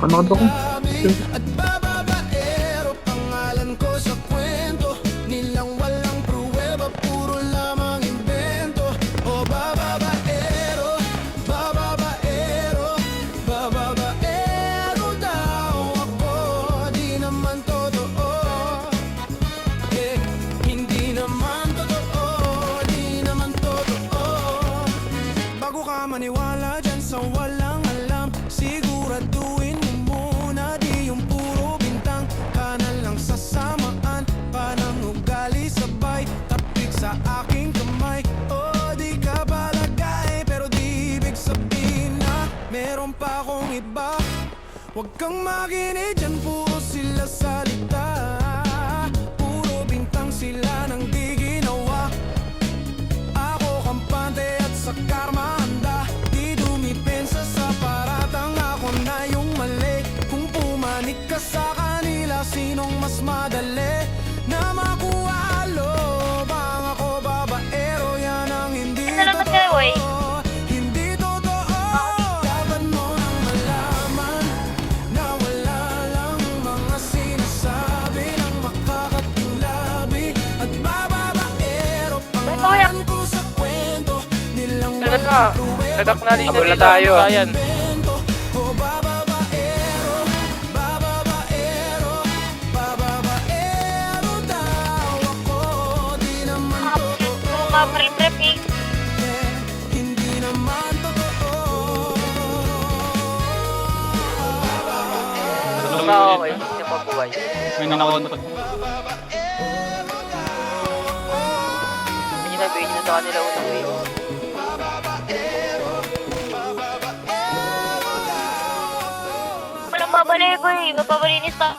Tama ka ba kung... At bababaero, pangalan ko sa kwento. Nilang walang pruweba, puro lamang invento. O bababaero, bababaero, bababaero daw ako. Di naman totoo, hindi naman totoo, di naman totoo. Bago ka maniwala dyan sa walang alam, siguraduhin mo muna di yung puro bintang. Ka na lang sasamaan, panang ugali sabay, tapik sa aking kamay. O di ka balagay, pero di ibig sabihin na meron pa akong iba. Huwag kang makinig dyan, puro sila salita, puro bintang sila nang di ginawa. Ako kampante at sa karma handa, di dumipensa sa paratang ako na yung mali. Kung pumanik ka sa kanila, sinong mas madali na makuha lobang? Ako babaero, yan ang hindi Salamat kayo, oy. totoo. Hindi totoo. Dapat mo nang malaman na wala lang mga sinasabi ng makakatulabi. At bababaero, pangalan ko sa kwento. Nilang Talaga ka. Tadak na rin Abol na tayo. Ayan. invento. O bababaero, bababaero, bababaero daw ako. Di naman totoo, Makaprip-trip eh. hindi naman totoo. Tulog na okay. Hindi pa buhay. May nakakontak. Hindi na bigyan na sa kanila unang wave. Walang babalik ko eh. Mapapalinis pa.